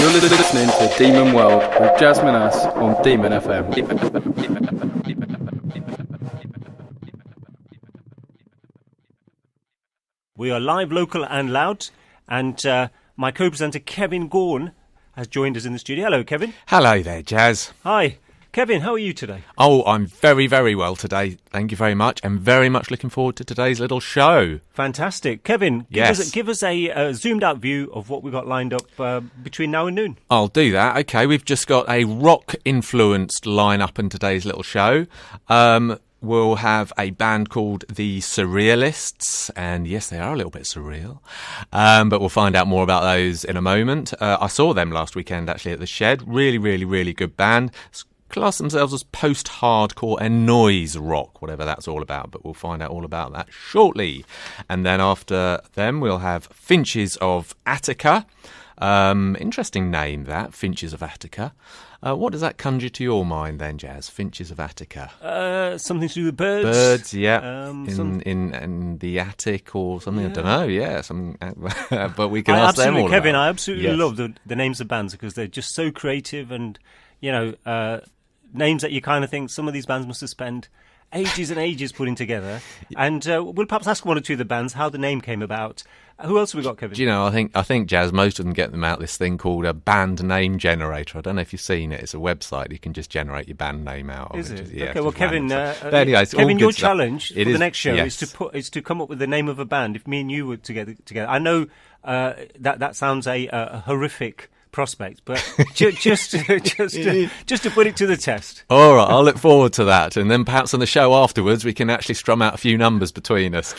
You're listening to Demon World with Jasmine Us on Demon FM. We are live, local and loud, and my co-presenter Kevin Gaughan has joined us in the studio. Hello, Kevin. Hello there, Jazz. Hi. Kevin, how are you today? Oh, I'm very, very well today. Thank you very much. I'm very much looking forward to today's little show. Fantastic. Kevin, give us a zoomed-out view of what we've got lined up between now and noon. I'll do that. OK, we've just got a rock-influenced line-up in today's little show. We'll have a band called the Surrealists, and yes, they are a little bit surreal, but we'll find out more about those in a moment. I saw them last weekend, actually, at the Shed. Really, really, really good band. Class themselves as post-hardcore and noise rock, whatever that's all about, but we'll find out all about that shortly. And then after them, we'll have Finches of Attica. Interesting name, that, Finches of Attica. What does that conjure to your mind then, Jazz? Finches of Attica. Something to do with birds. Birds, yeah. In the attic or something. Yeah. I don't know. Yeah, something. But we can ask them all. Kevin, I absolutely love the names of bands because they're just so creative and names that you kind of think some of these bands must have spent ages and ages putting together. And we'll perhaps ask one or two of the bands how the name came about. Who else have we got, Kevin? Do you know, I think Jazz, most of them get them out this thing called a band name generator. I don't know if you've seen it. It's a website you can just generate your band name out of. Is it? Yeah, okay, well, Kevin, anyway, Kevin, your challenge for the next show yes. is to come up with the name of a band. If me and you were together, I know that sounds a horrific prospect, but just to put it to the test. All right, I'll look forward to that, and then perhaps on the show afterwards we can actually strum out a few numbers between us.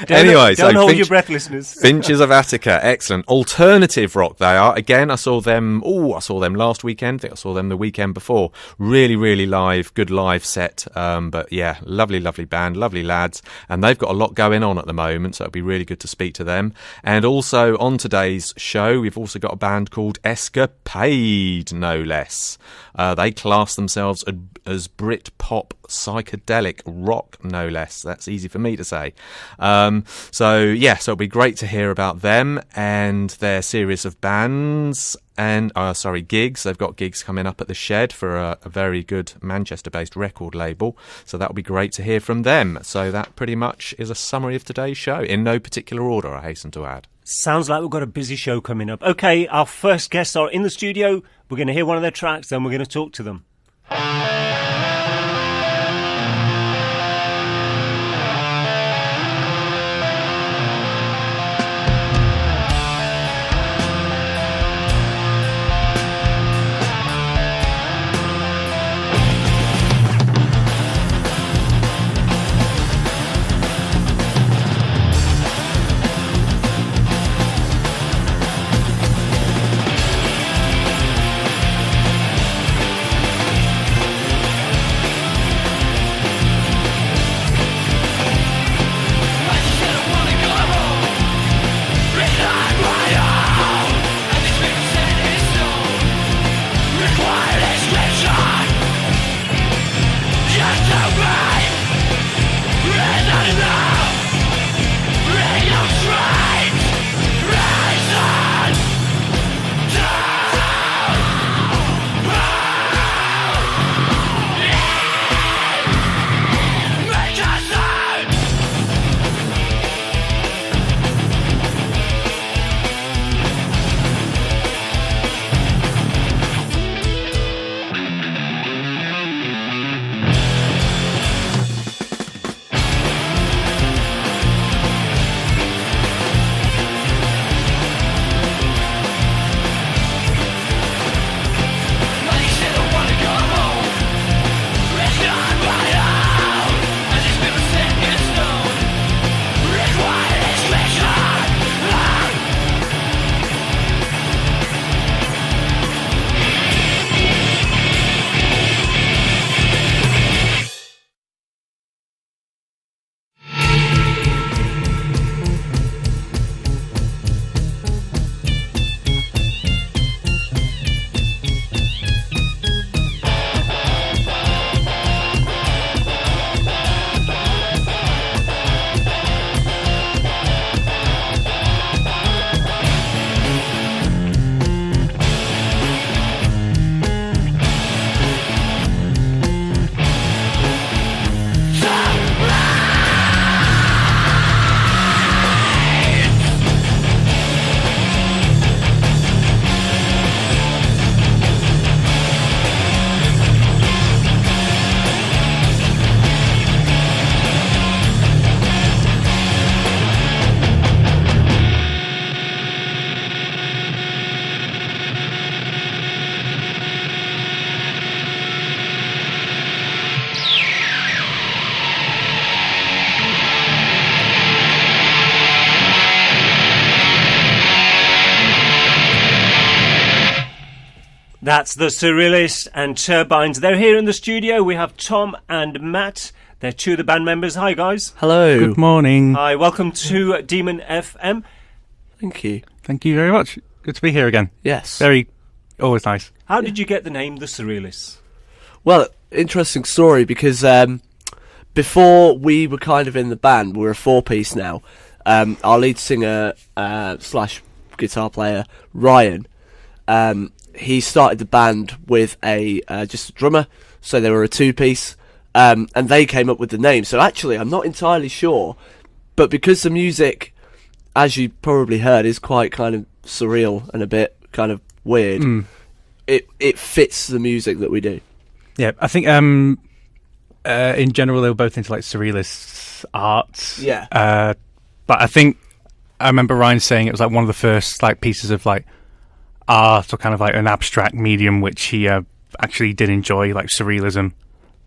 Anyway, don't hold your breath, listeners. Finches of Attica, excellent alternative rock they are. Again, I saw them last weekend. I think I saw them the weekend before. Really, really good live set. But yeah, lovely band, lovely lads, and they've got a lot going on at the moment, so it'll be really good to speak to them. And also on today's show, we've also got a band called Escapade, no less. They class themselves as Brit-pop psychedelic rock, no less. That's easy for me to say. So it'll be great to hear about them and their series of bands and gigs. They've got gigs coming up at the Shed for a very good Manchester-based record label. So that'll be great to hear from them. So that pretty much is a summary of today's show, in no particular order, I hasten to add. Sounds like we've got a busy show coming up. Okay, our first guests are in the studio. We're going to hear one of their tracks, then we're going to talk to them. That's the Surrealists and Turbines. They're here in the studio. We have Tom and Matt. They're two of the band members. Hi, guys. Hello. Good morning. Hi, welcome to Demon FM. Thank you. Thank you very much. Good to be here again. Yes. Always nice. How did you get the name the Surrealists? Well, interesting story because before we were kind of in the band, we're a four-piece now. Our lead singer slash guitar player, Ryan, he started the band with just a drummer, so they were a two-piece, and they came up with the name. So actually, I'm not entirely sure, but because the music, as you probably heard, is quite kind of surreal and a bit kind of weird, it fits the music that we do. Yeah, I think in general they were both into like surrealist art. Yeah. But I think I remember Ryan saying it was like one of the first like pieces of like art or kind of like an abstract medium which he actually did enjoy, like surrealism.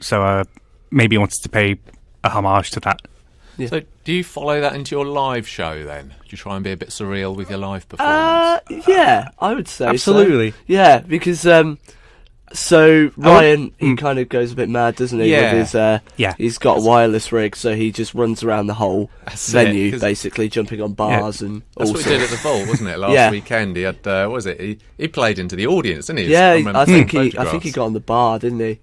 So maybe he wanted to pay a homage to that. Yeah. So do you follow that into your live show then? Do you try and be a bit surreal with your live performance? Yeah, I would say Absolutely. so. Yeah, because so Ryan, he kind of goes a bit mad, doesn't he? Yeah. With his, he's got a wireless rig, so he just runs around the whole venue, 'cause basically jumping on bars and That's all what he did at sorts. the Vault, wasn't it? Last Yeah. weekend, he had what was it? He played into the audience, didn't he? Yeah, remember I think seeing he got on the bar, didn't he?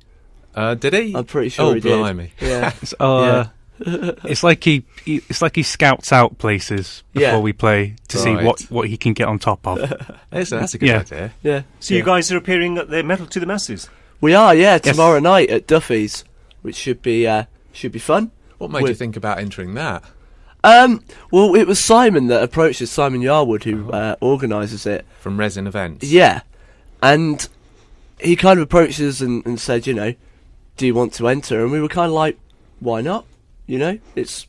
Did he? I'm pretty sure he did. Blimey. Yeah. It's like he scouts out places before Yeah. we play to see Right. what he can get on top of. That's a good Yeah. idea. Yeah. So you guys are appearing at the Metal to the Masses? We are, tomorrow night at Duffy's, which should be fun. What made you think about entering that? Well, it was Simon that approached us, Simon Yarwood, who organises it. From Resin Events? Yeah, and he kind of approached us and said, do you want to enter? And we were kind of like, why not? It's,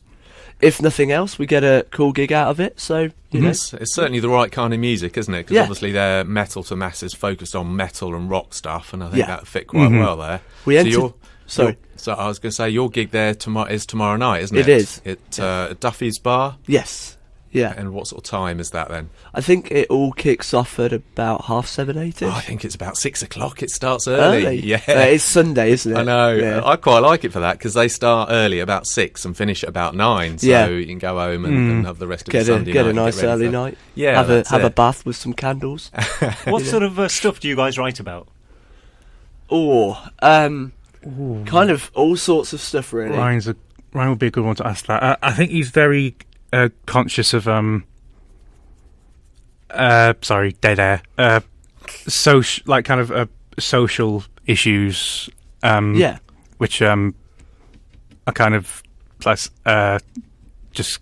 if nothing else, we get a cool gig out of it, so, you know. It's certainly the right kind of music, isn't it? Because Yeah. obviously they're Metal to Masses, focused on metal and rock stuff, and I think Yeah. that fit quite well there. We entered- So sorry. So I was going to say, your gig there is tomorrow night, isn't it? It is. At Duffy's Bar. Yes, yeah. And what sort of time is that then? I think it all kicks off at about 7:30, 8ish. Oh, I think it's about 6 o'clock. It starts early. Yeah. It's Sunday, isn't it? I know. Yeah. I quite like it for that because they start early, about 6, and finish at about 9. So Yeah. you can go home and have the rest of Get the a Sunday get night. a and nice get ready early for- night. Yeah, have that's a it. bath with some candles. What sort of stuff do you guys write about? Kind of all sorts of stuff, really. Ryan would be a good one to ask that. I think he's very conscious of dead air. Like kind of social issues. Yeah. Which are kind of just.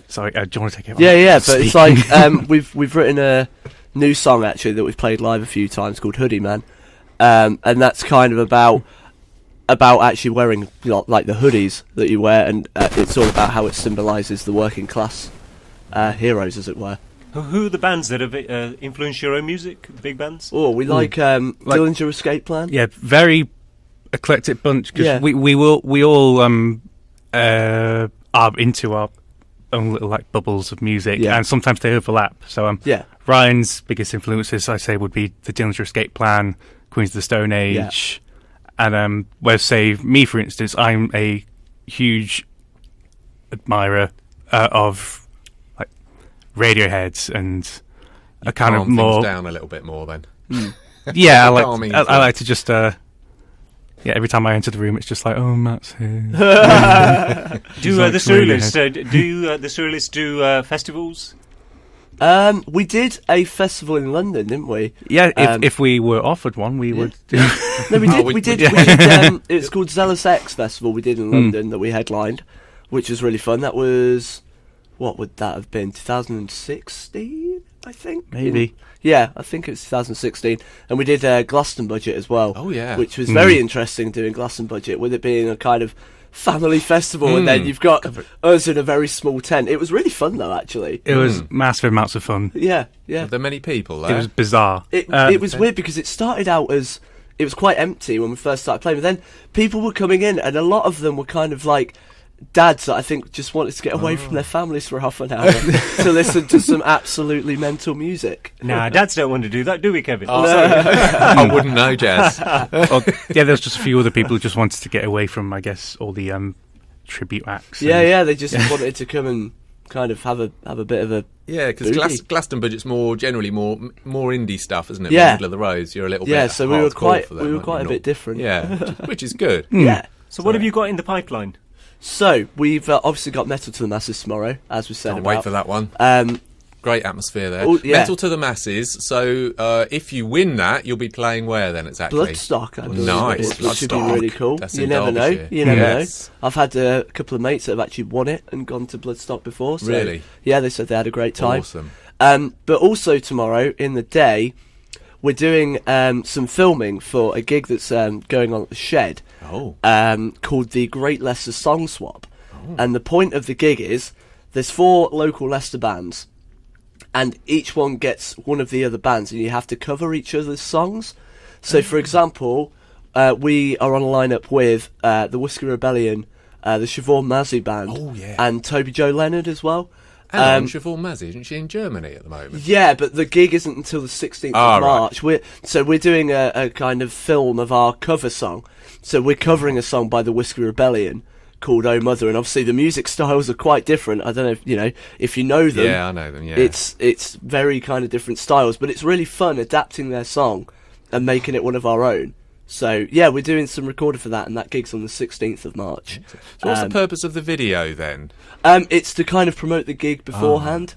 Sorry, do you want to take it? Yeah, but it's like we've written a new song actually that we've played live a few times called Hoodie Man, and that's kind of about actually wearing like the hoodies that you wear, and it's all about how it symbolises the working class heroes, as it were. Who are the bands that have influenced your own music? Big bands? Oh, we like Dillinger Escape Plan. Yeah, very eclectic bunch because Yeah. we all are into our own little like bubbles of music, Yeah. and sometimes they overlap. So Yeah. Ryan's biggest influences, I say, would be the Dillinger Escape Plan, Queens of the Stone Age, and whereas say me, for instance, I'm a huge admirer of like Radiohead and a kind of Calm more things down a little bit more then. yeah. Calming I as well. like to just every time I enter the room, it's just like, oh, Matt's here. Do like the Radiohead. Surrealists the Surrealists do festivals? We did a festival in London, didn't we? Yeah, if we were offered one, we would. No, we Oh, did. we- We did. yeah. We did it's called Zealous X Festival. We did in London that we headlined, which was really fun. That was, what would that have been? 2016, I think. Maybe. Yeah, I think it was 2016, and we did Glaston Budget as well. Oh, yeah. which was very interesting doing Glaston Budget with it being a kind of family festival, and then you've got us in a very small tent. It was really fun though, actually. It was massive amounts of fun. Yeah. Are there many people It there? was bizarre. It was weird because it started out as it was quite empty when we first started playing, but then people were coming in, and a lot of them were kind of like dads that I think just wanted to get away from their families for half an hour to listen to some absolutely mental music. Nah, dads don't want to do that, do we, Kevin? I wouldn't know, Jazz. Yeah, there's just a few other people who just wanted to get away from, I guess, all the tribute acts. Yeah, they just wanted to come and kind of have a bit of a Yeah, because Glastonbury budget's generally more indie stuff, isn't it? Yeah. Middle of the roads. You're a little bit. Yeah, so we were hardcore for them, quite weren't you? a bit different. Yeah, which is good. Yeah. So what have you got in the pipeline? So we've obviously got Metal to the Masses tomorrow, as we said. Can't wait for that one. Great atmosphere there. Oh, yeah. Metal to the Masses. So if you win that, you'll be playing where then exactly? Bloodstock, I believe. Nice. Which should be really cool. That's You in never know. Derbyshire. You never Yes. know. I've had a couple of mates that have actually won it and gone to Bloodstock before. So, Really? Yeah, they said they had a great time. Awesome. But also tomorrow in the day, we're doing some filming for a gig that's going on at the Shed. Oh. Called the Great Leicester Song Swap. And the point of the gig is there's 4 local Leicester bands, and each one gets one of the other bands, and you have to cover each other's songs. So, for example, we are on a lineup with the Whiskey Rebellion, the Siobhan Mazzy band, and Toby Joe Leonard as well. And Siobhan Mazzy, isn't she in Germany at the moment? Yeah, but the gig isn't until the 16th of March. We're doing a kind of film of our cover song. So we're covering a song by the Whiskey Rebellion called Oh Mother, and obviously the music styles are quite different. I don't know if you know them. Yeah, I know them, yeah. It's very kind of different styles, but it's really fun adapting their song and making it one of our own. So yeah, we're doing some recording for that, and that gig's on the 16th of March. So what's the purpose of the video then? It's to kind of promote the gig beforehand,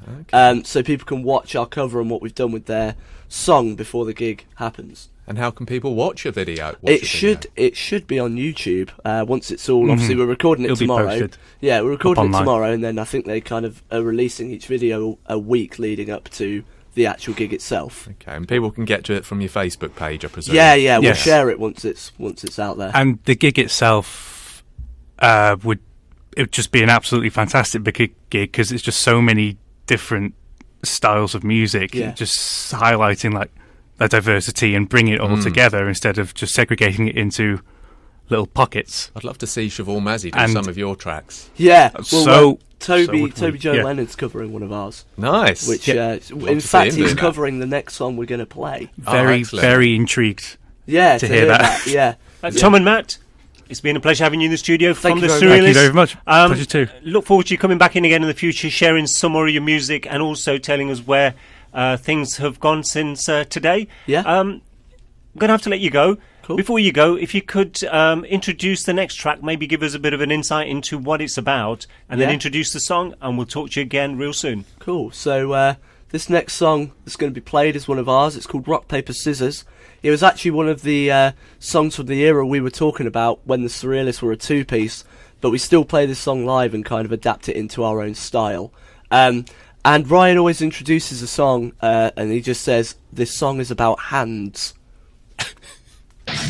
so people can watch our cover and what we've done with their song before the gig happens. And how can people watch a video? It should be on YouTube once it's all. Obviously, we're recording it It'll be tomorrow. posted Yeah, we're recording it online. tomorrow, and then I think they kind of are releasing each video a week leading up to the actual gig itself. Okay, and people can get to it from your Facebook page, I presume. Yeah, we'll Yes. share it once it's out there. And the gig itself would just be an absolutely fantastic gig because it's just so many different styles of music, just highlighting like a diversity and bringing it all together instead of just segregating it into little pockets. I'd love to see Siobhan Mazzy do And- some of your tracks. Yeah, well, So Toby would we, Joe yeah. Leonard's covering one of ours, Nice. which Love in to see fact him he's doing that. covering the next song we're going to play. Very, excellent. very intrigued. Yeah, To hear that. Yeah. Tom and Matt, it's been a pleasure having you in the studio from you the very much. Surrealists. Thank you very much. Pleasure too. Look forward to you coming back in again in the future, sharing some more of your music and also telling us where things have gone since today. Yeah. I'm going to have to let you go. Cool. Before you go, if you could introduce the next track, maybe give us a bit of an insight into what it's about, and then Yeah. introduce the song, and we'll talk to you again real soon. Cool. So this next song that's going to be played is one of ours. It's called Rock, Paper, Scissors. It was actually one of the songs from the era we were talking about when the Surrealists were a two-piece, but we still play this song live and kind of adapt it into our own style. And Ryan always introduces a song, and he just says, this song is about hands.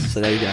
So there you go.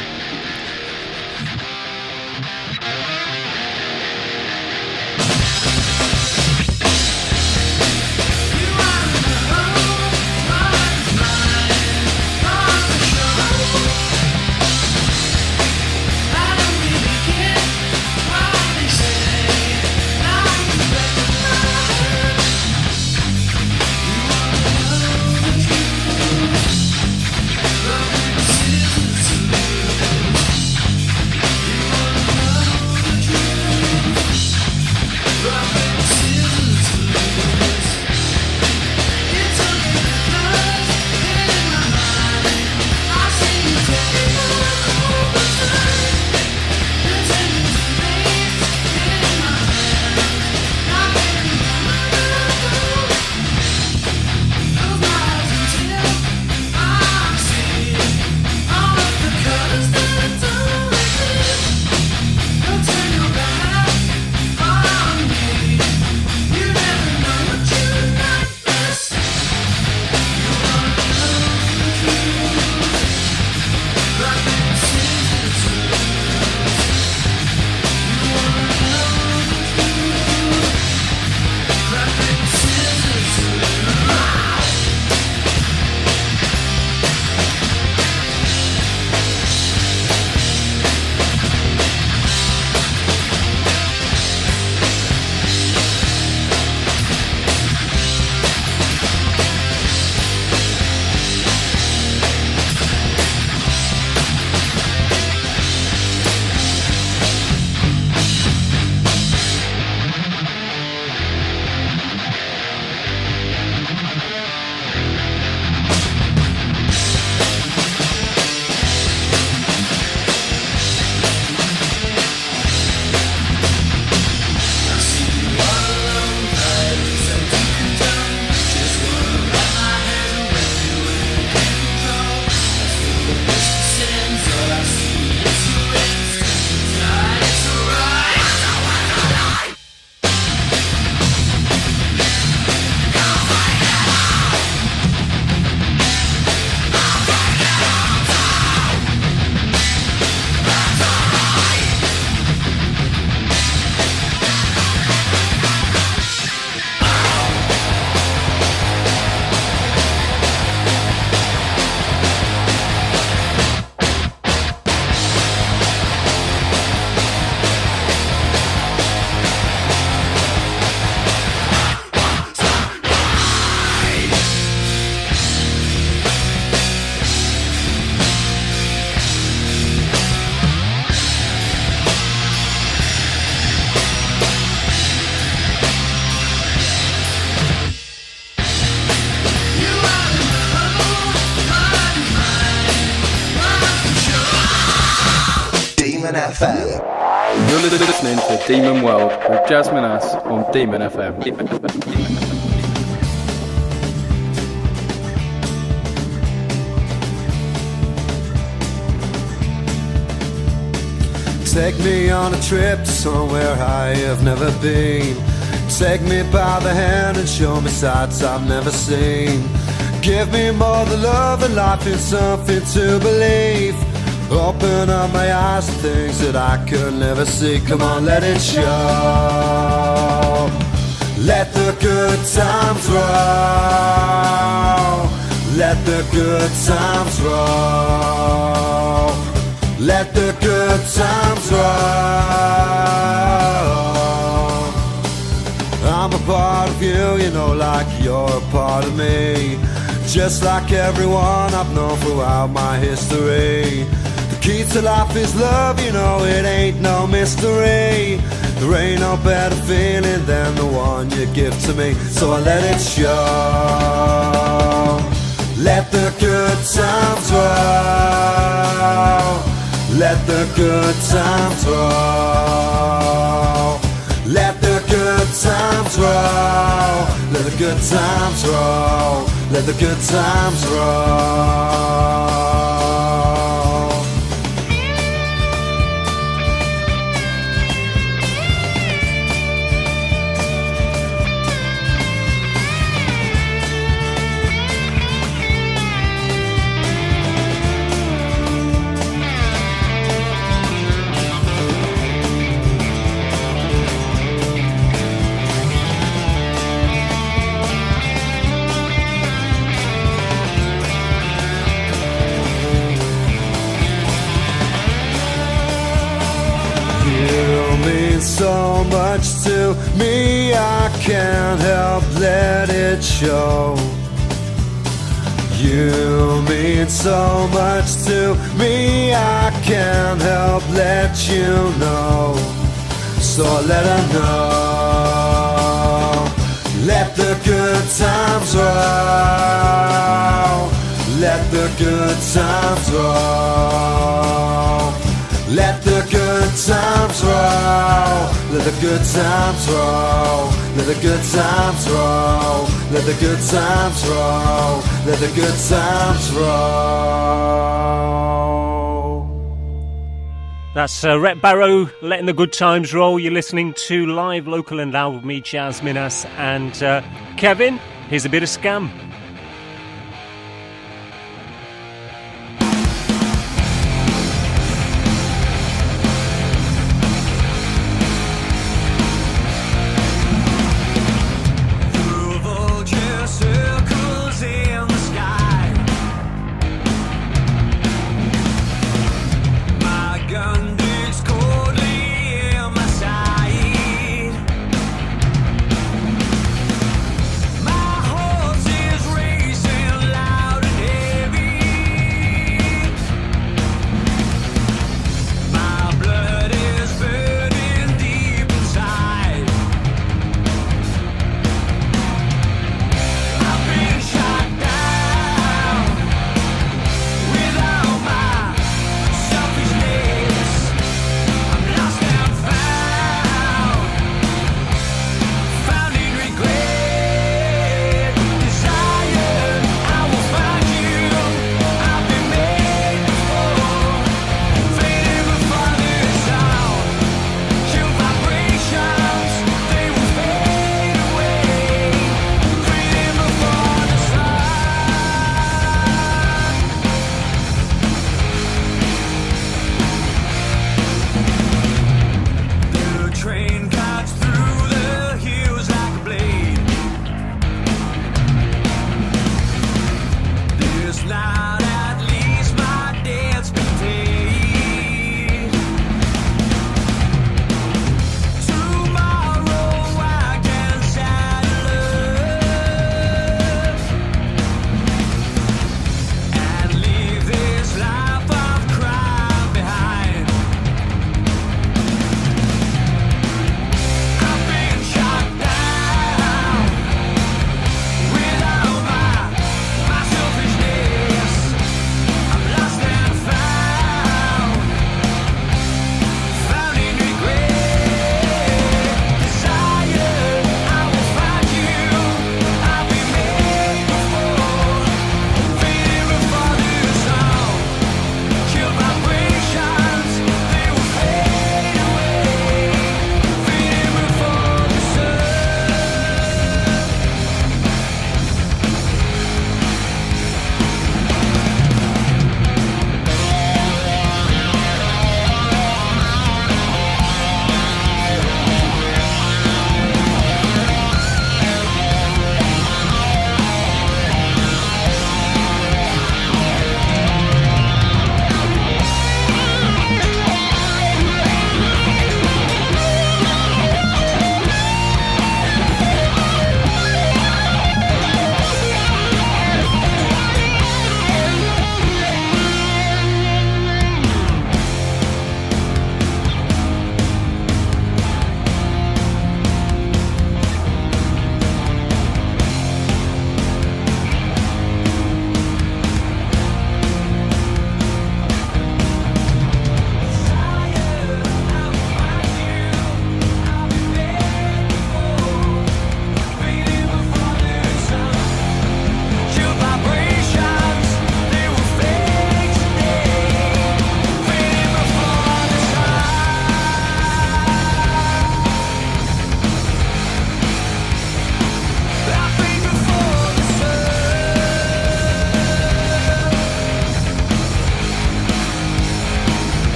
Demon FM. You're listening to Demon World with Jazz Minhas on Demon FM. Take me on a trip to somewhere I have never been. Take me by the hand and show me sights I've never seen. Give me more than love and life is something to believe. Open up my eyes to things that I could never see. Come on, let it show. Let the good times roll. Let the good times roll. Let the good times roll. I'm a part of you, you know, like you're a part of me. Just like everyone I've known throughout my history. The key to life is love, you know, it ain't no mystery. There ain't no better feeling than the one you give to me. So I let it show. Let the good times roll. Let the good times roll. Let the good times roll. Let the good times roll. Let the good times roll. So much to me, I can't help let it show. You mean so much to me, I can't help let you know. So let her know. Let the good times roll. Let the good times roll. Let the good times roll. Let the good times roll. Let the good times roll. Let the good times roll. Let the good times roll. That's Rhett Barrow letting the good times roll. You're listening to Live, Local and Loud with me, Jazz Minhas, and Kevin. Here's a bit of Scam. My horse is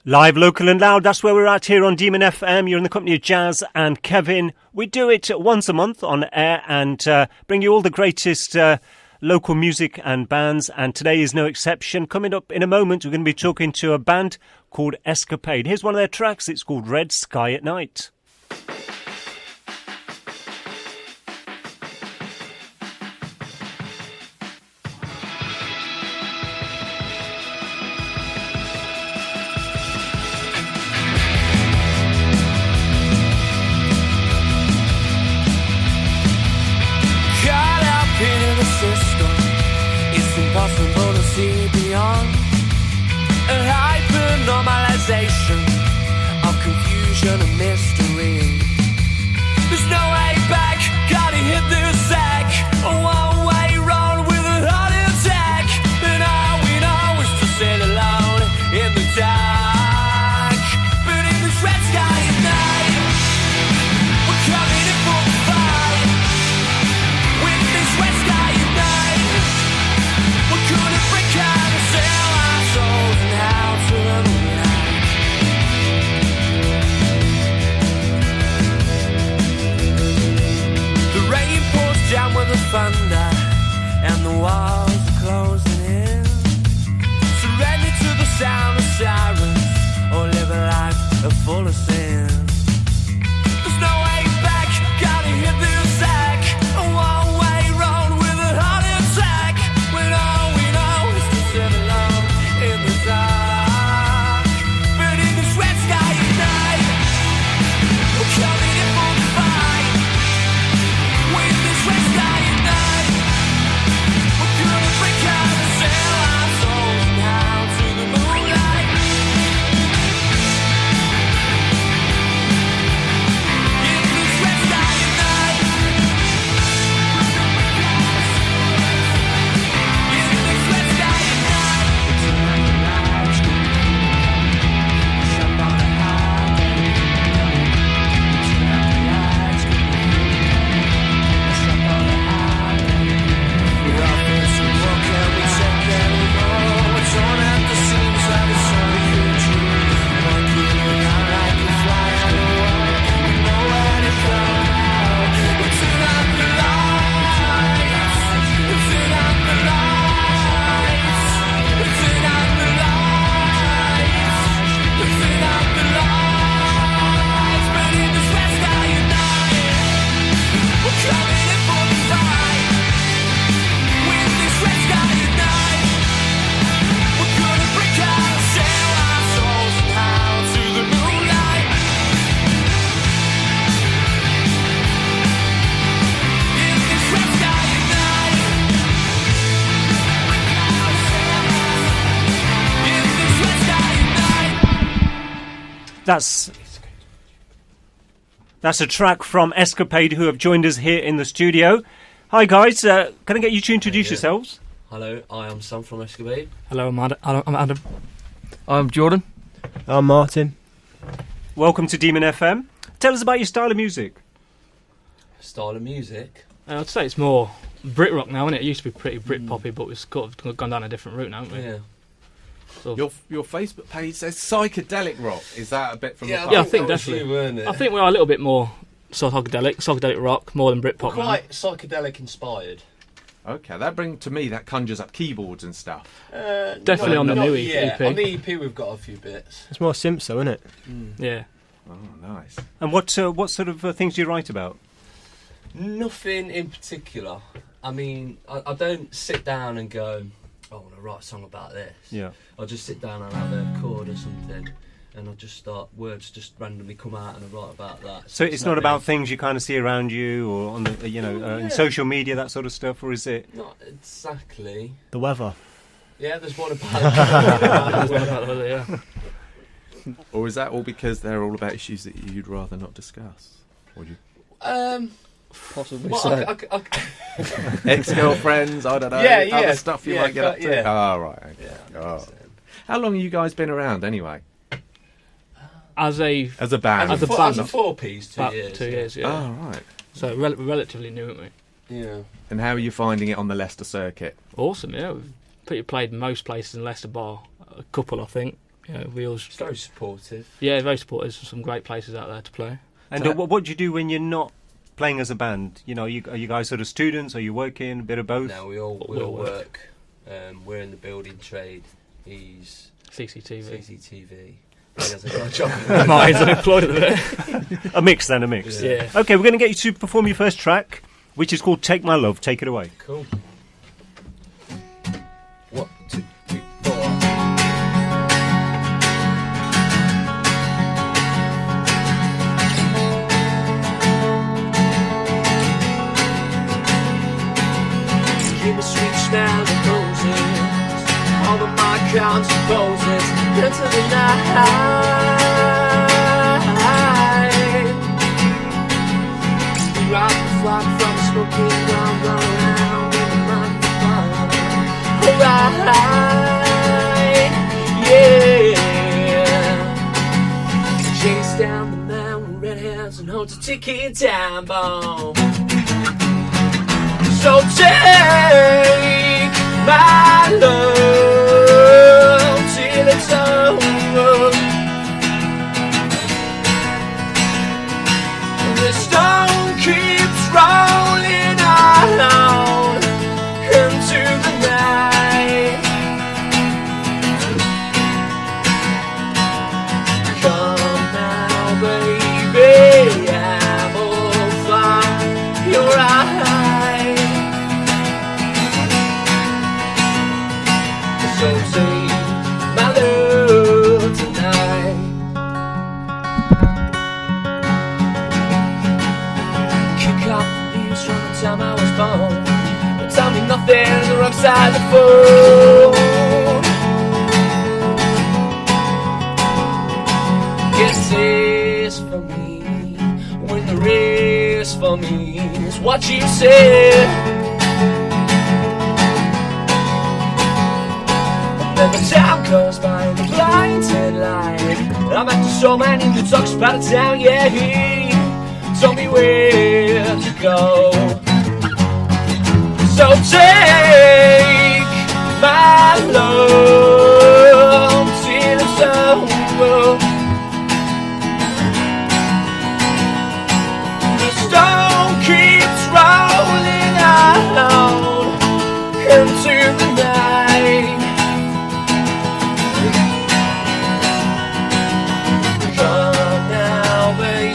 Live, local and loud, that's where we're at here on Demon FM. You're in the company of Jazz and Kevin. We do it once a month on air and bring you all the greatest local music and bands, and today is no exception. Coming up in a moment, we're going to be talking to a band called Escapade. Here's one of their tracks. It's called Red Sky at Night. It's impossible to see beyond a hyper-normalization of confusion and mystery. There's no way back, gotta hit the sack, a one-way road with a heart attack, and all we know is to sit alone in the dark. But in this red sky at night, we're coming in for the fight. With this red sky at night, we're gonna break out and sell our souls and how to the moonlight. The rain pours down with the thunder, and the walls are closing in. Surrender to the sound of sirens, or live a life full of sin. There's no way back, gotta hit the sack, a one-way road with a heart attack, when all we know is to sit alone in the dark. But in this red sky at night, we're coming in for the fight. With this red sky at night, we're gonna break out and sell our souls now to the moonlight. In this red sky at night, in this red sky at night, shut on a high, shut on a high. We're off this walk and we take anymore. We're torn at the seams like a solid dream. Walking around like a fly on the wall. We know where to go now. We'll turn out the lights. We'll turn out the lights. We'll turn out the lights. We'll turn out the lights. But in this red sky at night, we're coming in for the fight. With this red sky at night, we're gonna break out and sell our souls and how to the moonlight. In this red sky at night, in this red sky at night. That's a track from Escapade, who have joined us here in the studio. Hi guys, can I get you to introduce yourselves? Hello, I am Sam from Escapade. Hello, I'm Adam. I'm Jordan. I'm Martin. Welcome to Demon FM. Tell us about your style of music. Style of music. I'd say it's more Brit rock now, isn't it? It used to be pretty Brit poppy, but we've sort of gone down a different route now, haven't we? Yeah. Sort of- Your Facebook page says psychedelic rock. Is that a bit from the Yeah, I think that was definitely. you, weren't it? I think we are a little bit more psychedelic rock, more than Brit pop. now. Quite psychedelic inspired. Okay, that conjures up keyboards and stuff. Definitely on the not new yet. EP. On the EP we've got a few bits. It's more Simps, though, isn't it? Yeah. Oh, nice. And what sort of things do you write about? Nothing in particular. I mean, I don't sit down and go, I want to write a song about this. Yeah. I'll just sit down and have a chord or something, and I'll just start, words just randomly come out and I write about that. So it's not really- about things you kind of see around you or on the in social media, that sort of stuff, or is it? Not exactly. The weather. Yeah, there's one about That's one about the other, yeah. Or is that all because they're all about issues that you'd rather not discuss? Or do you... Possibly well, so. Ex-girlfriends, I don't know, Yeah, yeah. other stuff you Yeah, might get up to? yeah. Oh, right. Okay. Oh. How long have you guys been around, anyway? As a As a band? As a As band. a four-piece, 2 about years. 2 years, yeah. Oh, right. So relatively new, aren't we? Yeah. And how are you finding it on the Leicester circuit? Awesome, yeah. We've pretty played most places in Leicester bar. A couple, I think. Wheels. It's very supportive. Yeah, very supportive. Some great places out there to play. And what do you do when you're not playing as a band? You know, are you guys sort of students? Are you working? A bit of both? No, we all work. We're in the building trade. He's CCTV. He hasn't got a job. Mine's unemployed at the A mix. Yeah. Okay, we're going to get you to perform your first track, which is called Take My Love. Take it away. Cool. 1, 2, 3, 4. Give me sweet smell of roses, all of my counts and poses into the night. Rock the flock from smoking ground, go around in the microphone. Alright, yeah. Chase down the mountain, red hairs and holds a ticking time bomb. So take my love till it's over. The stone keeps rolling on into the night. Come now, baby, I'm on fire. You're right. So take my love tonight. Kick off the leaves from the time I was born. Don't tell me nothing, the wrong side of the phone. Yes, it's for me. When there is for me is what you said. And the time goes by in the blinded light. I'm after so many who talks about the town, yeah, he told me where to go. So take my love till it's over. The stone keeps rolling on into the night. Come now, baby,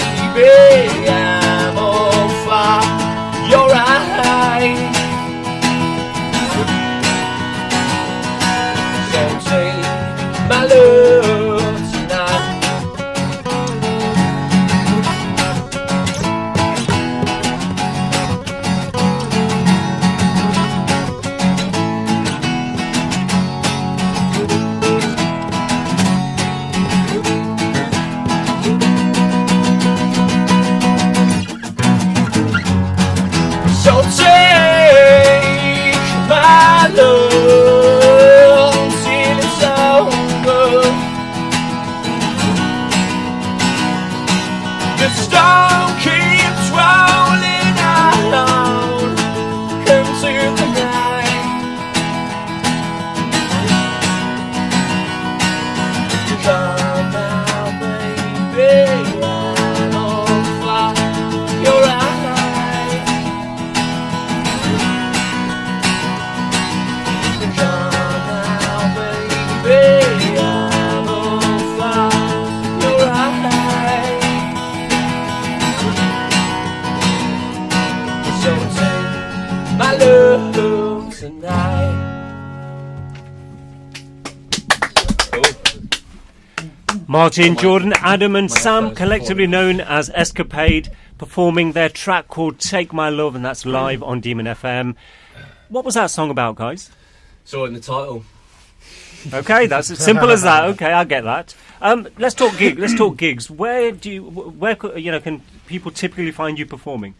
I'm on fire. You're right. So take my love tonight. So take my love till it's over. The stone keeps rolling on into the night. Come now, baby, I'm on fire. You're right. My love tonight. Martin, Jordan, Adam and Sam, collectively known as Escapade, performing their track called Take My Love, and that's live on Demon FM. What was that song about, guys? Saw it in the title. Okay, that's as simple as that. Okay, I get that. Let's talk gigs. Where can people typically find you performing?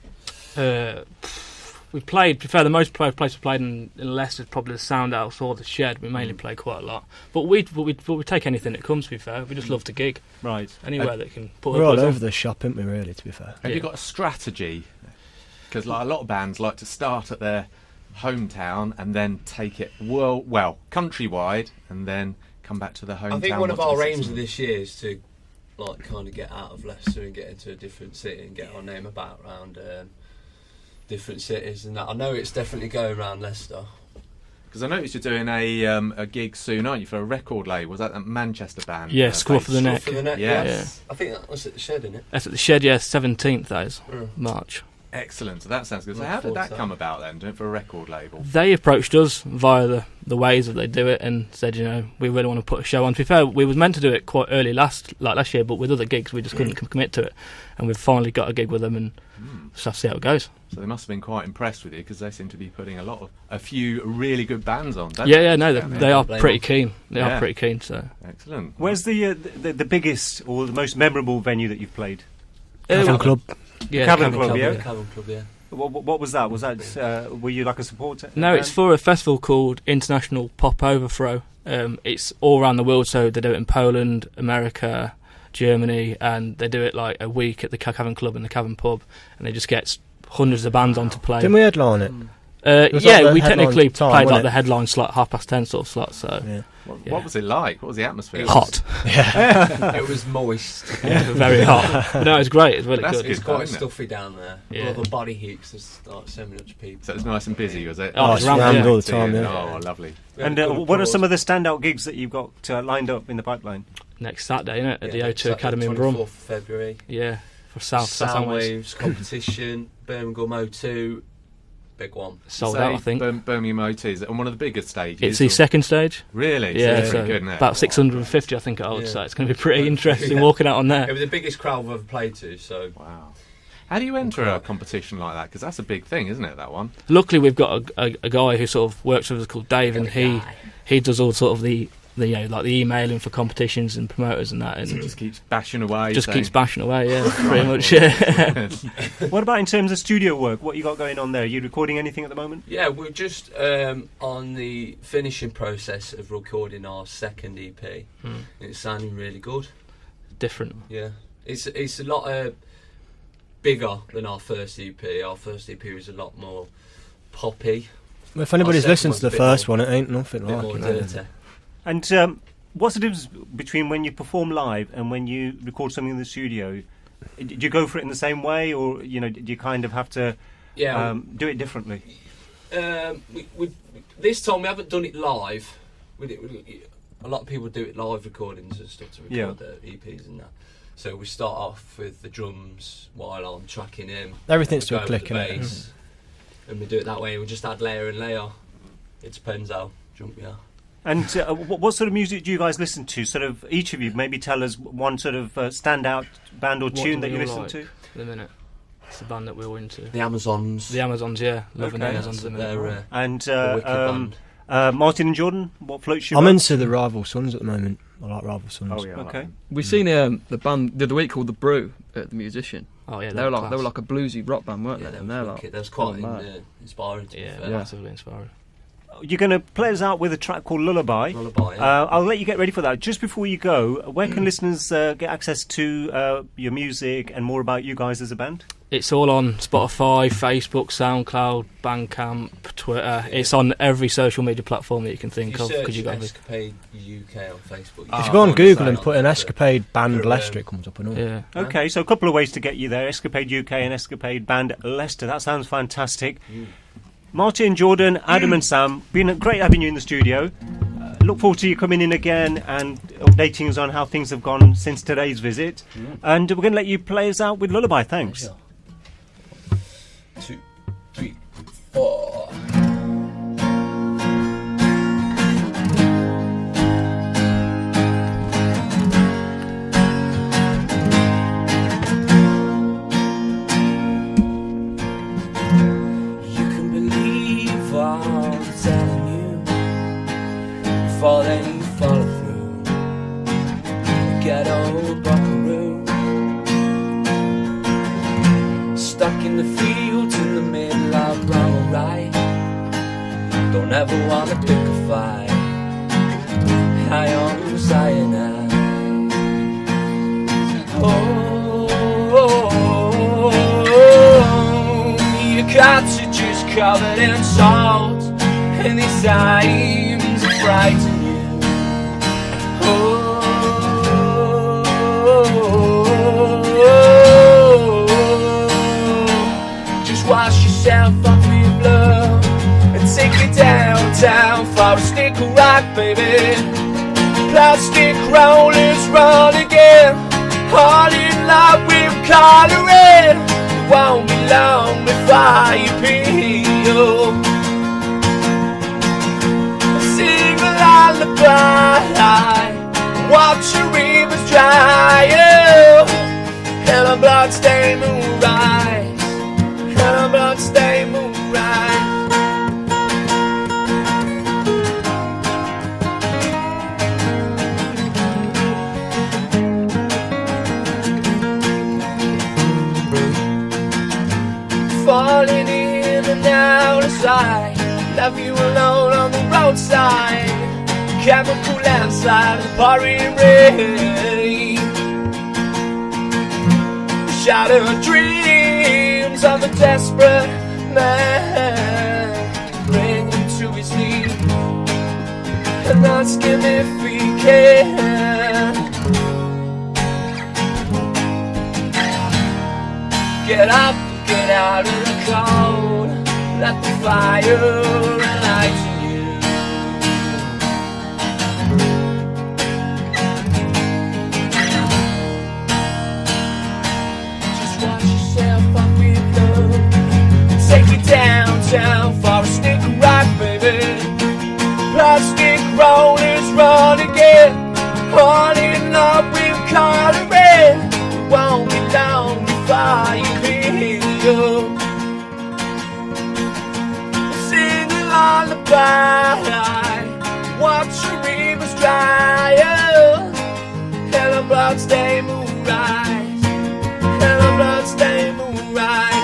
We've played, to be fair, the most place we've played in Leicester is probably the Sound House or the Shed. We mainly play quite a lot. But we take anything that comes, to be fair. We just love to gig. Right. Anywhere that can put We're us all on. over the shop, aren't we, really, to be fair? Have you got a strategy? Because like a lot of bands like to start at their hometown and then take it well countrywide and then come back to the hometown. I think one of What do our we say aims to of them? this year is to like kind of get out of Leicester and get into a different city and get our name about around different cities and that. I know it's definitely going around Leicester. Because I noticed you're doing a gig soon, aren't you, for a record label? Was that a Manchester band? Yeah, Scruff of the Neck. For the Neck, Yes. I think that was at the Shed, innit? That's at the Shed, yeah, 17th, that is, March. Excellent. So that sounds good. So how did that come about then, doing it for a record label? They approached us via the ways that they do it and said, you know, we really want to put a show on. To be fair, we was meant to do it quite early last year, but with other gigs we just couldn't commit to it. And we've finally got a gig with them and just have to see how it goes. So they must have been quite impressed with you because they seem to be putting a few really good bands on. Yeah, no, they are pretty keen. They are Yeah. pretty keen. So excellent. Where's the biggest or the most memorable venue that you've played? Cavern Club. Yeah, Cavern Club, yeah. Cavern Club, yeah. What was that? Was that were you like a supporter? No, it's for a festival called International Pop Overthrow. It's all around the world, so they do it in Poland, America, Germany, and they do it like a week at the Cavern Club and the Cavern Pub, and they just get hundreds of bands on to play. Didn't we headline it? Yeah, like we the technically headline time, played like wasn't the it? headline slot, 10:30 sort of slot. So Yeah. What was it like? What was the atmosphere? hot, It was moist. very hot. No, it's great. It's really That's good. good. It's quite isn't it? stuffy down there. Yeah. All the body heaps, there's like so much people. So it was nice and busy, was it? Oh, Oh, it's it's rammed, rammed yeah. all the time, yeah. Oh, lovely. We had And a good what are some applause. of the standout gigs that you've got lined up in the pipeline? Next Saturday, innit, at the Yeah, O2 Saturday, Academy in 24th Brum. of February. Yeah, for South Soundwaves competition, Birmingham O2, big one. sold out, I think. Birmingham O2 is it on one of the bigger stages? It's the or- second stage. Really? Yeah, so so it's good, isn't it? about 650, I think it holds. Yeah. So it's going to be pretty interesting Yeah. walking out on It there. was the biggest crowd we've ever played to, so Wow. How do you enter a competition like that? Because that's a big thing, isn't it, that one? Luckily, we've got a guy who sort of works with us called Dave, and he does all sort of the you know, like the emailing for competitions and promoters and that, and So it just keeps bashing away. just saying- keeps bashing away. Yeah, pretty much. Yeah. What about in terms of studio work? What you got going on there? Are you recording anything at the moment? yeah, we're just on the finishing process of recording our second EP. It's sounding really good. Different. Yeah, it's a lot bigger than our first EP. Our first EP was a lot more poppy, Well, if anybody's second listened one's to a the bit first more- one, it ain't nothing a bit like more it. dirty. And what's the difference between when you perform live and when you record something in the studio? Do you go for it in the same way, or do you kind of have to Yeah, do it differently? we this time we haven't done it live. A lot of people do it live recordings and stuff to record their EPs and that. So we start off with the drums while I'm tracking in. Everything's We to a go with click, the innit? bass, and we do it that way. We just add layer and layer. It depends how drunk we are. And what sort of music do you guys listen to? Sort of each of you, maybe tell us one sort of standout band or What tune do that we you all listen like to. at the minute? It's the band that we're all into. The Amazons. The Amazons, yeah, loving the Okay. Amazons at the minute. They're And the wicked band. Martin and Jordan, what floats you? I'm boat? into the Rival Sons at the moment. I like Rival Sons. Oh, yeah. I like Okay. them. We seen the band the other week called The Brew at the Musician. Oh yeah, They were class. like a bluesy rock band, weren't Yeah, they? that And was they're like, wicked. That was quite oh, mad. inspiring. To be yeah, fair. massively inspiring. You're going to play us out with a track called Lullaby. Lullaby. Yeah. I'll let you get ready for that. Just before you go, where can listeners get access to your music and more about you guys as a band? It's all on Spotify, Facebook, SoundCloud, Bandcamp, Twitter. It's on every social media platform that you can think If you of. search Because you got Escapade UK on Facebook. If can you go on find Google us and on put in there. Escapade Band For, Leicester, it comes up and all. yeah. Okay, so a couple of ways to get you there. Escapade UK and Escapade Band Leicester. That sounds fantastic. Martin, Jordan, Adam and Sam, been great having you in the studio. Look forward to you coming in again and updating us on how things have gone since today's visit. And we're going to let you play us out with Lullaby. Thanks. Sure. 2, 3, 4. You can believe all I'm telling you, before then you follow through. Ghetto buckaroo, stuck in the fields in the middle of wrong or right. Don't ever wanna pick a fight. High on cyanide. Your cottages covered in salt, and these times frighten you. yourself off with love and take me downtown for a stick of rock, baby. Plastic rollers run again, all in love with coloring. It won't be long before you peel. Sing a lullaby, watch your rivers dry, and a bloodstained moon rise, and a bloodstained moon rise. Falling in and out of sight, left you alone on the roadside. Chemical landslide, pouring rain. Shattered dreams of a desperate man, bring him to his knees and ask him if he can. Get up, get out of the cold, let the fire enlighten you. Just watch yourself up with love, take you downtown for a stick of rock, baby. Plastic rollers run again, all in love with coloring. Won't be long before you feel. Sing a lullaby, watch your rivers dry, and a bloodstained moon rise, and a bloodstained moon rise.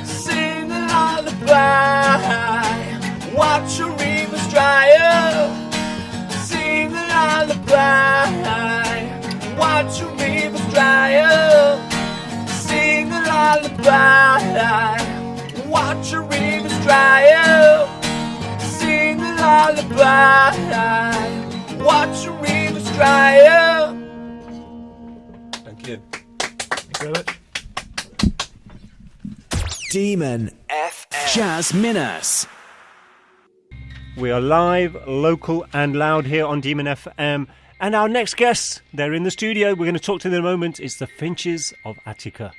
Sing a lullaby, watch your rivers dry up. Sing a lullaby, watch your rivers dry up. Sing a lullaby, watch your rivers dry up. Sing a lullaby, watch your rivers dry up. Thank you. Demon FM. Jazz Minhas. We are live, local and loud here on Demon FM. And our next guests, they're in the studio. We're going to talk to them in a moment. It's the Finches of Attica.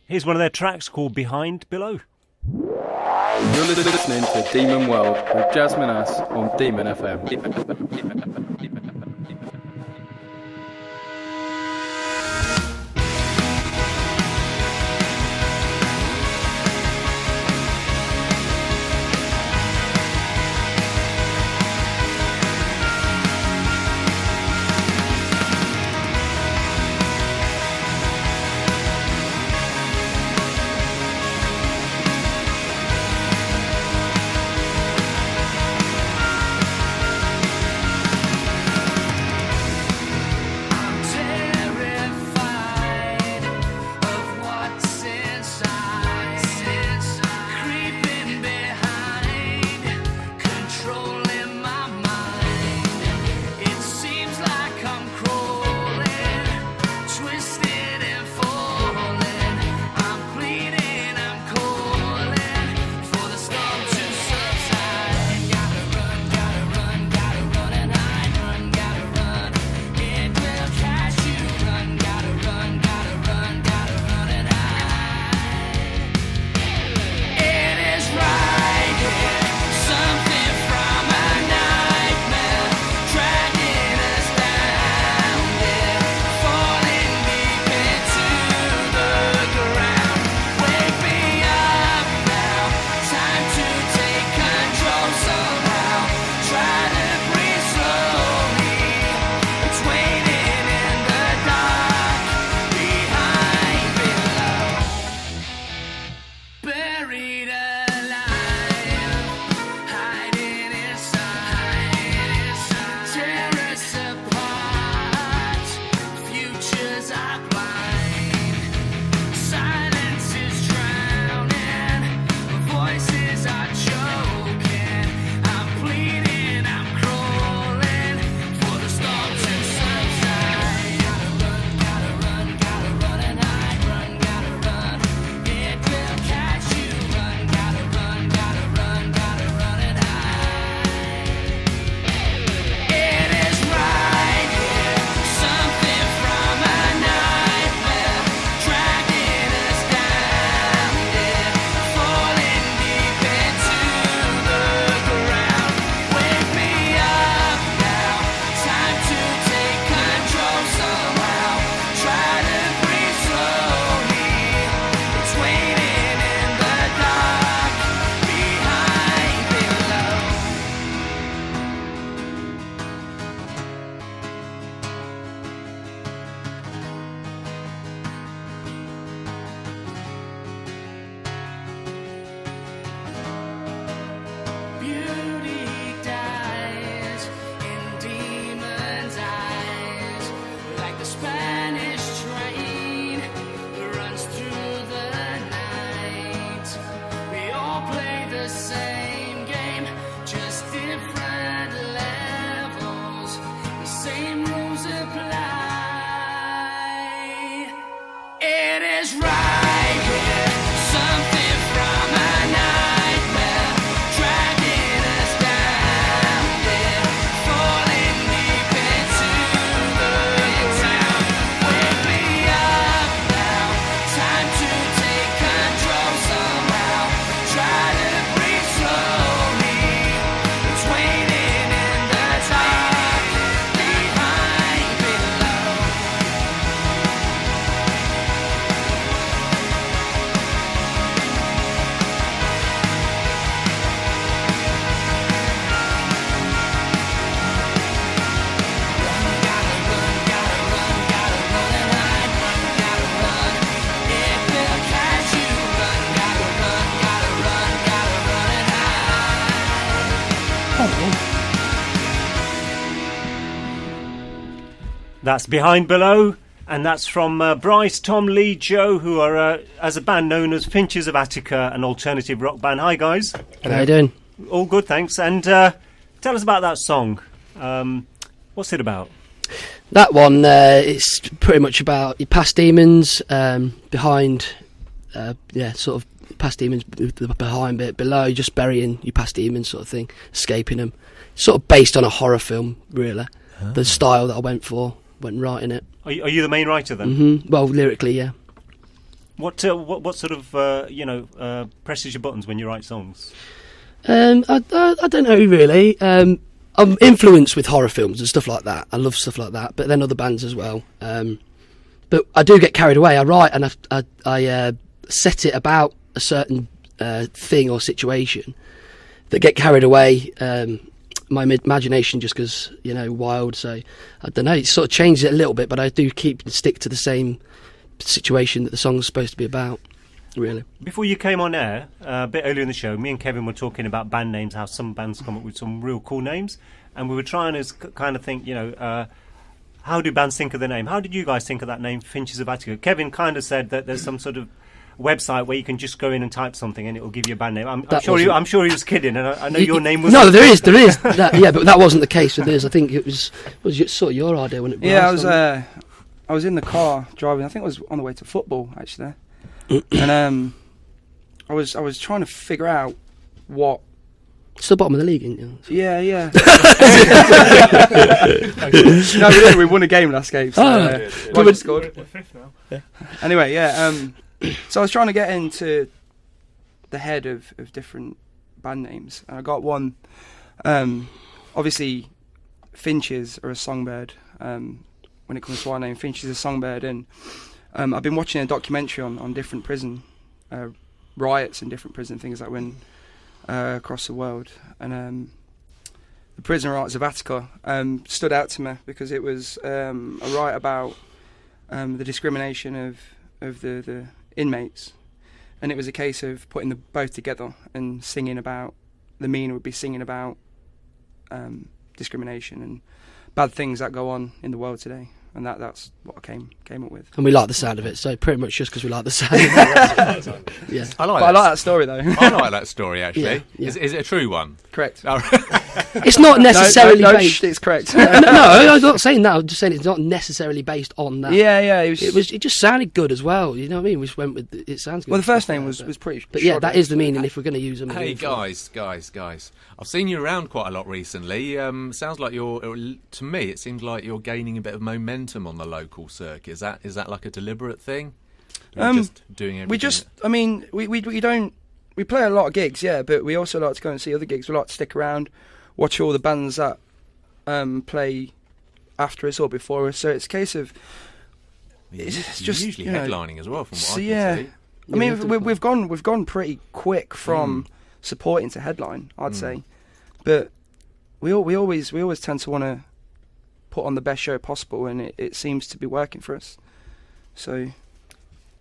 Here's one of their tracks called Behind Below. You're listening to Demon World with Jasmine Ass on Demon FM. That's Behind Below, and that's from Bryce, Tom, Lee, Joe, who are, as a band known as Finches of Attica, an alternative rock band. Hi, guys. How you doing? All good, thanks. And tell us about that song. What's it about? That one, it's pretty much about your past demons, behind, sort of past demons, the behind bit, below, just burying your past demons sort of thing, escaping them. Sort of based on a horror film, really. The style that I went right in it. Are you the main writer then? Mm-hmm. Well, lyrically, yeah. What sort of presses your buttons when you write songs? I don't know really. I'm influenced with horror films and stuff like that. I love stuff like that, but then other bands as well. But I do get carried away. I write and I set it about a certain thing or situation that get carried away. My imagination just goes, wild. So I don't know. It sort of changes it a little bit, but I do stick to the same situation that the song's supposed to be about. Really. Before you came on air, a bit earlier in the show, me and Kevin were talking about band names, how some bands come up with some real cool names, and we were trying to kind of think, how do bands think of the name? How did you guys think of that name, Finches of Attica? Kevin kind of said that there's some sort of website where you can just go in and type something and it will give you a band name. I'm sure he was kidding, and I know your name was... No, there is. That, but that wasn't the case with this. I think it was sort of your idea, wasn't it? Yeah, I was in the car driving. I think I was on the way to football, actually. And I was trying to figure out what. It's the bottom of the league, isn't it? Yeah. No, we didn't. We won a game last game. So, we scored. We're fifth now. Yeah. Anyway, yeah. So I was trying to get into the head of different band names, and I got one. Obviously, finches are a songbird. When it comes to our name, Finch is a songbird, and I've been watching a documentary on different prison riots and different prison things that went across the world, and the prison riots of Attica stood out to me because it was a riot about the discrimination of the inmates, and it was a case of putting them both together and singing about the meaning would be singing about discrimination and bad things that go on in the world today. And that's what I came up with. And we like the sound of it, so pretty much just because we like the sound of it. Yeah. I like that story, though. I like that story, actually. Yeah, yeah. Is it a true one? Correct. It's not necessarily based... it's correct. no, I'm not saying that. I'm just saying it's not necessarily based on that. Yeah. It just sounded good as well. You know what I mean? We just went with... It sounds good. Well, the first name was pretty... But yeah, that is the meaning if we're going to use them. Hey, guys. I've seen you around quite a lot recently. Sounds like to me, it seems like you're gaining a bit of momentum on the local circuit. Is that like a deliberate thing? Just doing everything? We play a lot of gigs, yeah, but we also like to go and see other gigs. We like to stick around, watch all the bands that play after us or before us. So it's a case of it's just usually headlining as well. From what I can see. I mean, we've gone pretty quick from supporting to headline, I'd say, but we always tend to want to put on the best show possible, and it seems to be working for us. So.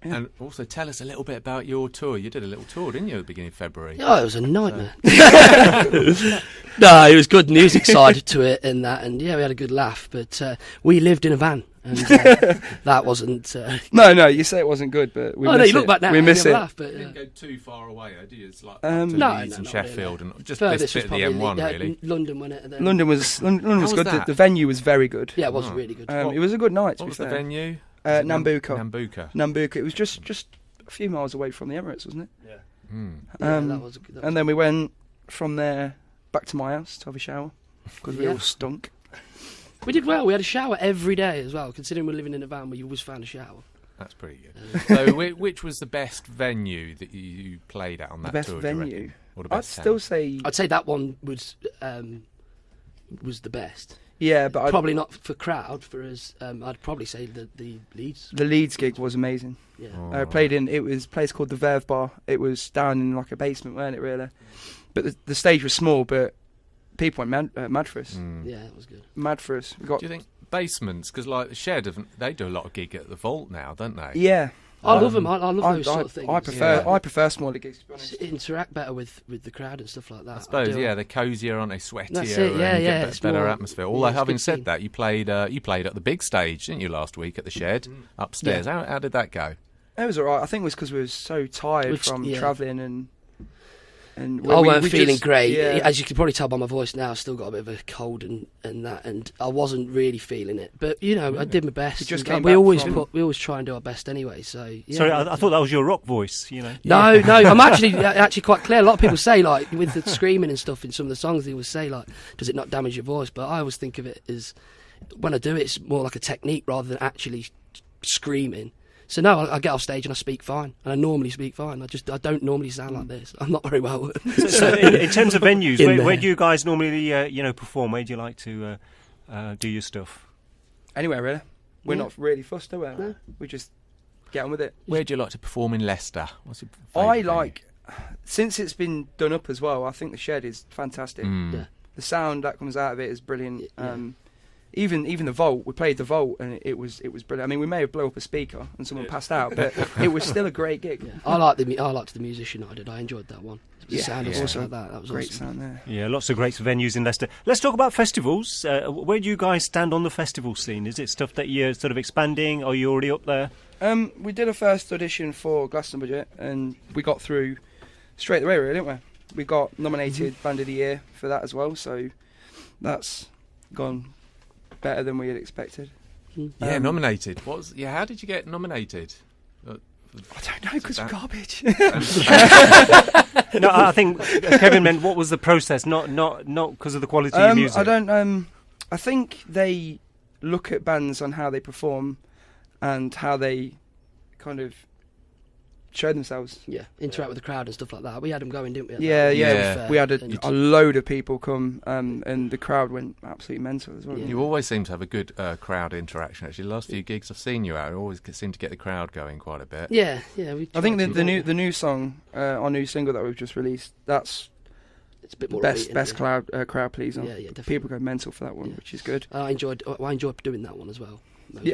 Yeah. And also tell us a little bit about your tour. You did a little tour, didn't you, at the beginning of February? Oh, it was a nightmare. No, it was good music side to it and that, and yeah, we had a good laugh, but we lived in a van, and that wasn't... No, you say it wasn't good, but we miss it. No, you look back now, we miss it. Laugh, but, You didn't go too far away, did you? It's like Leeds and Sheffield, and just this bit of the M1, really. London, wasn't it? London was good. The venue was very good. Yeah, it was really good. It was a good night, to What be was fair. the venue? Nambucca. It was just a few miles away from the Emirates, wasn't it? Yeah. That was good. And then we went from there back to my house to have a shower because we all stunk. We did well. We had a shower every day as well. Considering we're living in a van, we always found a shower. That's pretty good. So, which was the best venue that you played at on that tour? The best venue. Or the best I'd say that one was the best. Yeah, but probably not for crowd. For us, I'd probably say the Leeds. The Leeds gig was amazing. Yeah, I played in. It was a place called the Verve Bar. It was down in like a basement, weren't it? Really, but the stage was small, but people went mad for us. Yeah, it was good. Mad for us. Do you think basements? Because like the Shed, they do a lot of gig at the Vault now, don't they? Yeah, I love them. I love those sort of things. I prefer smaller gigs, to be honest. Interact better with the crowd and stuff like that. I suppose, they're cozier, aren't they? Sweatier. That's it, yeah, and yeah. Get better more, atmosphere. Although, having said that, you played at the big stage, didn't you, last week at the Shed upstairs? Yeah. How did that go? It was alright. I think it was because we were so tired from travelling and I weren't feeling great. Yeah. As you can probably tell by my voice now, I've still got a bit of a cold and that, and I wasn't really feeling it. But I did my best. We always try and do our best anyway. So yeah. Sorry, I thought that was your rock voice. No, I'm actually quite clear. A lot of people say with the screaming and stuff in some of the songs, they always say does it not damage your voice? But I always think of it as when I do it, it's more like a technique rather than actually screaming. So no, I get off stage and I speak fine, and I normally speak fine. I don't normally sound like this. I'm not very well. So in terms of venues, where do you guys normally perform? Where do you like to do your stuff? Anywhere really. We're not really fussed, are we? No. We just get on with it. Where do you like to perform in Leicester? What's your since it's been done up as well, I think the Shed is fantastic. Yeah. The sound that comes out of it is brilliant. Even the Vault, we played the Vault and it was brilliant. I mean, we may have blown up a speaker and someone passed out, but it was still a great gig. Yeah. I liked the musician I did. I enjoyed that one. The sound and stuff like that. That was great awesome. sound there. Yeah, lots of great venues in Leicester. Let's talk about festivals. Where do you guys stand on the festival scene? Is it stuff that you're sort of expanding, or are you already up there? We did a first audition for Glastonbury and we got through straight away, really, didn't we? We got nominated Band of the Year for that as well, so that's gone better than we had expected. Yeah, nominated. How did you get nominated? I don't know, because we're garbage. No, I think Kevin meant what was the process, not because of the quality of music. I don't. I think they look at bands on how they perform and how they kind of show themselves. Yeah, interact with the crowd and stuff like that. We had them going, didn't we? Yeah. We had a load of people come, and the crowd went absolutely mental as well. You always seem to have a good crowd interaction. Actually, the last few gigs I've seen you at, you always seem to get the crowd going quite a bit. Yeah. I think the new song, our new single that we've just released, it's a bit more best crowd pleaser. Yeah, definitely. People go mental for that one, which is good. I enjoyed doing that one as well.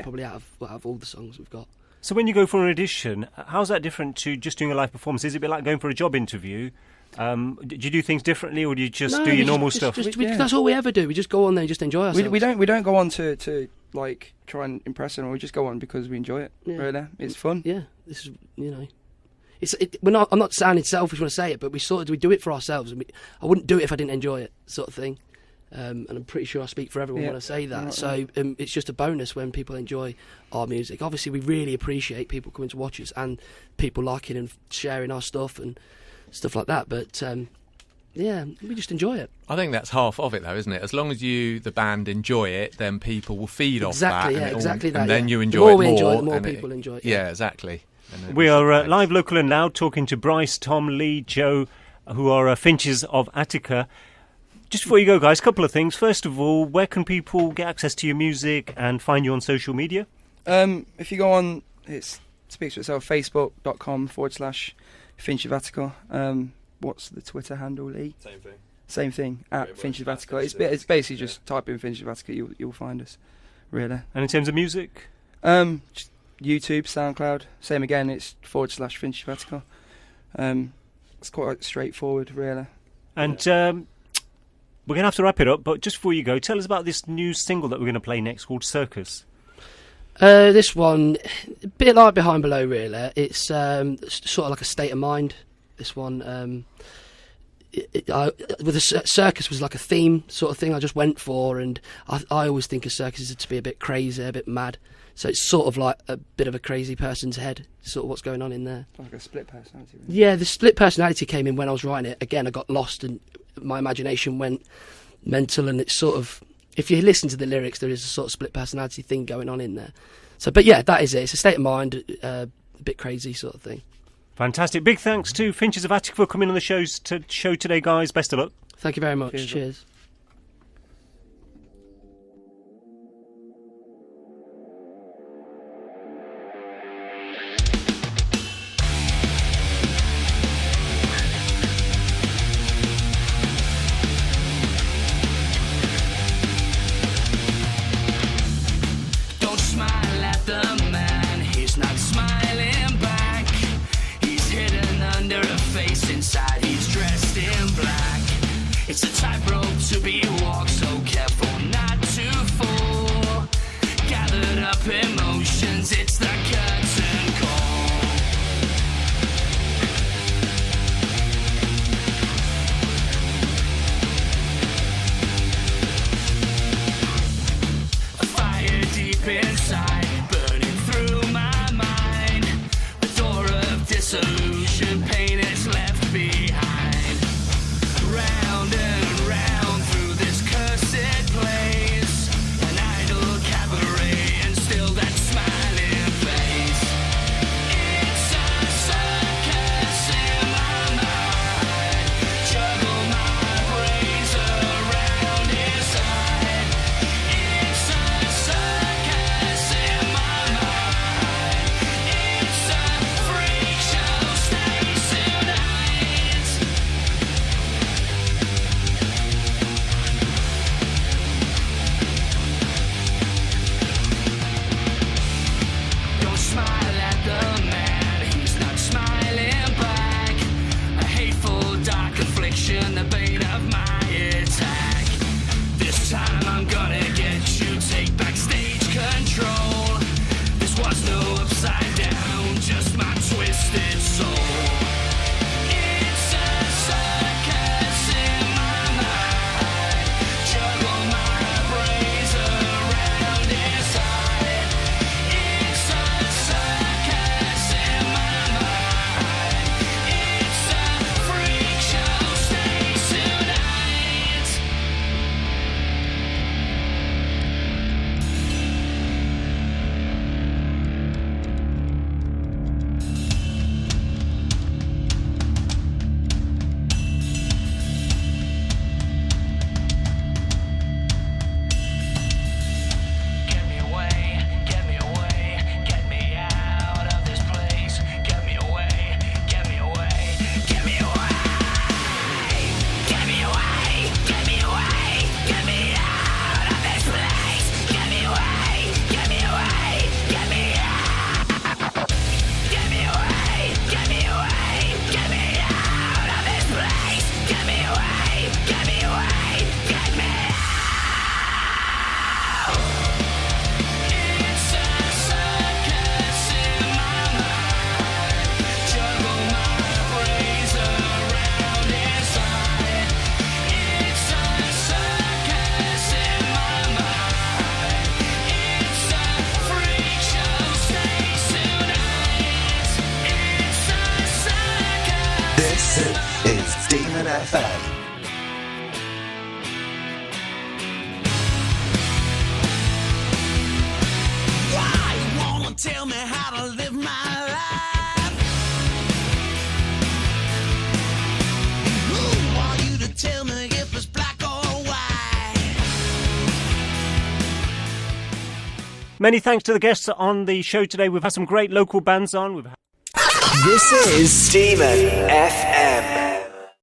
Probably out of all the songs we've got. So when you go for an audition, how's that different to just doing a live performance? Is it a bit like going for a job interview? Do you do things differently, or do you just do your normal stuff? That's all we ever do. We just go on there and just enjoy ourselves. We don't go on to like try and impress anyone. We just go on because we enjoy it. Yeah. Really, it's fun. Yeah, this is I'm not sounding selfish when I say it, but we do it for ourselves. And I wouldn't do it if I didn't enjoy it, sort of thing. And I'm pretty sure I speak for everyone when I say that. So it's just a bonus when people enjoy our music. Obviously, we really appreciate people coming to watch us and people liking and sharing our stuff and stuff like that. But we just enjoy it. I think that's half of it, though, isn't it? As long as the band, enjoy it, then people will feed off that. Exactly, that. And then you enjoy the more it we more. Enjoy it, the more people enjoy it. Yeah, exactly. We are live, local and loud, talking to Bryce, Tom, Lee, Joe, who are Finches of Attica. Just before you go, guys, a couple of things. First of all, where can people get access to your music and find you on social media? If you go on, it speaks for itself, facebook.com/Finch of Attica. What's the Twitter handle, Lee? Same thing, at Finch of Attica. It's basically just type in Finch of Attica, you'll find us, really. And in terms of music? Just YouTube, SoundCloud, same again, it's /Finch of Attica. It's quite straightforward, really. And we're going to have to wrap it up, but just before you go, tell us about this new single that we're going to play next called Circus. This one, a bit like Behind Below, really. It's sort of like a state of mind, this one. With a circus was like a theme sort of thing I just went for, and I always think of circuses to be a bit crazy, a bit mad. So it's sort of like a bit of a crazy person's head, sort of what's going on in there. Like a split personality. Really. Yeah, the split personality came in when I was writing it. Again, I got lost and my imagination went mental, and it's sort of, if you listen to the lyrics, there is a sort of split personality thing going on in there. So, but yeah, that is it. It's a state of mind, a bit crazy sort of thing. Fantastic. Big thanks to Finches of Attica for coming on the show today, guys. Best of luck. Thank you very much. Cheers. Don't smile at the man, he's not smiling back. be walked, so careful not to fall. Gathered up emotions, it's the curtain call. A fire deep inside, burning through my mind. The door of disillusion, pain is left behind. Round and round through this cursed place, an idle cabaret and still that smiling face. It's a circus in my mind, juggle my praise around inside. It's a circus in my mind, it's a freak show, stays tonight. Don't smile at the man, he's not smiling back. A hateful dark affliction, the bane of my attack. This time I'm gonna get you, take back stage control. This was no upside down, just my twisted soul. It's a circus in my mind, juggle my praise around inside. It's a circus in my mind, it's a freak show, stays tonight. Get me away, get me away, get me out of this place. Get me away, get me away, get me away. Get me away, get me away, get me out of this place. Get me away, get me away, get me out. Get me away, get me away, get me out of this place. Get me away, get me away, get me out. It's a circus in my mind, juggle my praise around inside. It's a circus in my mind, it's a freak show, stays tonight. It's a circus. This is Demon FM. Why you wanna tell me how to live my life? Who are you to tell me if it's black or white? Many thanks to the guests on the show today. We've had some great local bands on. This is Demon FM.